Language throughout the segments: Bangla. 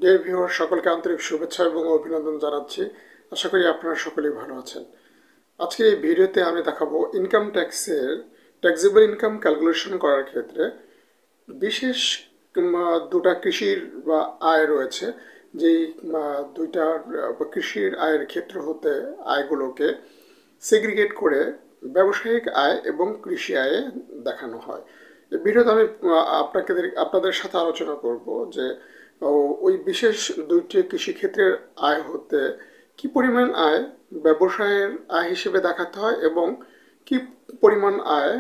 ডিয়ার ভিউয়ার, সকলকে আন্তরিক শুভেচ্ছা এবং অভিনন্দন জানাচ্ছি। আশা করি আপনারা সকলেই ভালো আছেন। আজকে এই ভিডিওতে আমি দেখাবো ইনকাম ট্যাক্সের ট্যাক্সেবল ইনকাম ক্যালকুলেশন করার ক্ষেত্রে বিশেষ দুটা কৃষির আয় রয়েছে, যেই দুইটা কৃষির আয়ের ক্ষেত্র হতে আয়গুলোকে সেগ্রিগেট করে ব্যবসায়িক আয় এবং কৃষি আয়ে দেখানো হয়। এই ভিডিওতে আমি আপনাদের সাথে আলোচনা করব যে ওই বিশেষ দুইটি কৃষিক্ষেত্রের আয় হতে কি পরিমাণ আয় ব্যবসায়ের আয় হিসেবে দেখাতে হয় এবং কি পরিমাণ আয়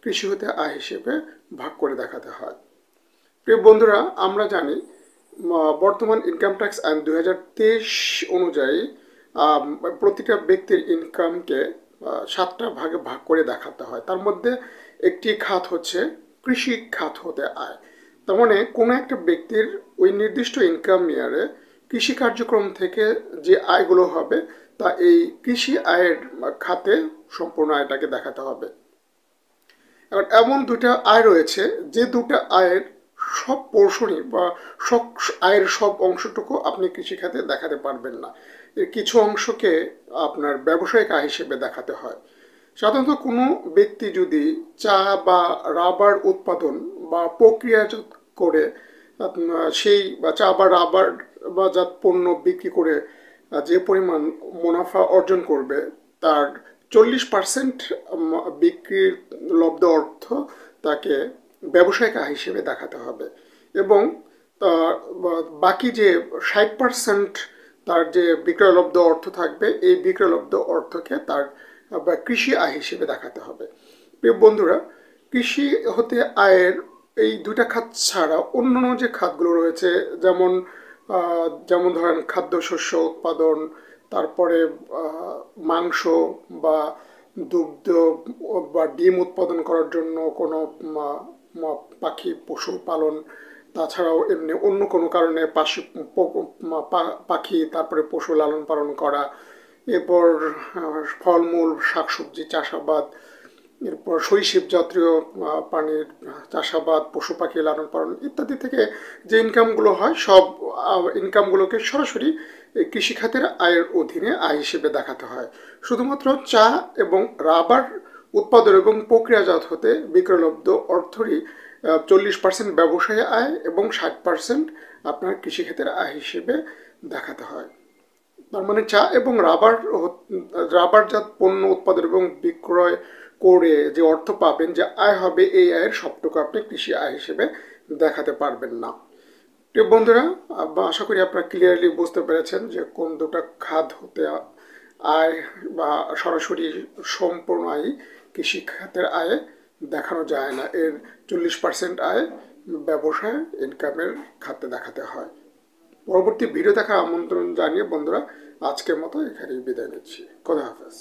কৃষি হতে আয় হিসেবে ভাগ করে দেখাতে হয়। প্রিয় বন্ধুরা, আমরা জানি বর্তমান ইনকাম ট্যাক্স আইন 2023 অনুযায়ী প্রতিটা ব্যক্তির ইনকামকে 7টা ভাগে ভাগ করে দেখাতে হয়। তার মধ্যে একটি খাত হচ্ছে কৃষি খাত হতে আয়। তার মানে কোনো একটা ব্যক্তির ওই নির্দিষ্ট ইনকাম ইয়ারে কৃষি কার্যক্রম থেকে যে আয়গুলো হবে তা এই কৃষি আয়ের খাতে সম্পূর্ণ আয়টাকে দেখাতে হবে। এবার এমন দুটা আয় রয়েছে যে দুটা আয়ের সব পোর্শনই বা সব আয়ের সব অংশটুকু আপনি কৃষিখাতে দেখাতে পারবেন না। এর কিছু অংশকে আপনার ব্যবসায়িক আয় হিসেবে দেখাতে হয়। সাধারণত কোনো ব্যক্তি যদি চা বা রাবার উৎপাদন বা প্রক্রিয়াজাত করে সেই বা চা বা রাবার বা জাত পণ্য বিক্রি করে যে পরিমাণ মুনাফা অর্জন করবে তার 40% বিক্রির লব্ধ অর্থ তাকে ব্যবসায়িক আয় হিসেবে দেখাতে হবে এবং বাকি যে 60% তার যে বিক্রয়লব্ধ অর্থ থাকবে এই বিক্রয়লব্ধ অর্থকে তার কৃষি আয় হিসেবে দেখাতে হবে। প্রিয় বন্ধুরা, কৃষি হতে আয়ের এই দুইটা খাত ছাড়া অন্যান্য যে খাতগুলো রয়েছে, যেমন ধরেন খাদ্যশস্য উৎপাদন, তারপরে মাংস বা দুগ্ধ বা ডিম উৎপাদন করার জন্য কোনো পাখি পশু পালন, তাছাড়াও এমনি অন্য কোনো কারণে পাখি তারপরে পশু লালন পালন করা, এরপর ফলমূল শাকসবজি চাষাবাদ, এরপর সরীসৃপ জাতীয় প্রাণীর চাষাবাদ, পশু পাখি লালন পালন ইত্যাদি থেকে যে ইনকামগুলো হয় সব ইনকামগুলোকে সরাসরি কৃষিখাতের আয়ের অধীনে আয় হিসেবে দেখাতে হয়। শুধুমাত্র চা এবং রাবার উৎপাদন এবং প্রক্রিয়াজাত হতে বিক্রয়লব্ধ অর্থরই 40% ব্যবসায়ী আয় এবং 60% আপনার কৃষিক্ষেত্রের আয় হিসেবে দেখাতে হয়। তার মানে চা এবং রাবারজাত পণ্য উৎপাদন এবং বিক্রয় করে যে অর্থ পাবেন, যে আয় হবে, এই আয়ের সবটুকু আপনি কৃষি আয় হিসেবে দেখাতে পারবেন না। প্রিয় বন্ধুরা, আশা করি আপনারা ক্লিয়ারলি বুঝতে পেরেছেন যে কোন দুটা খাত হতে আয় বা সরাসরি সম্পূর্ণ আয় কৃষি খাতের আয়ে দেখানো যায় না। এর 40% আয় ব্যবসায় ইনকামের খাতে দেখাতে হয়। পরবর্তী ভিডিও দেখার আমন্ত্রণ জানিয়ে বন্ধুরা আজকের মতো এখানেই বিদায় নিচ্ছি। খোদা হাফেজ।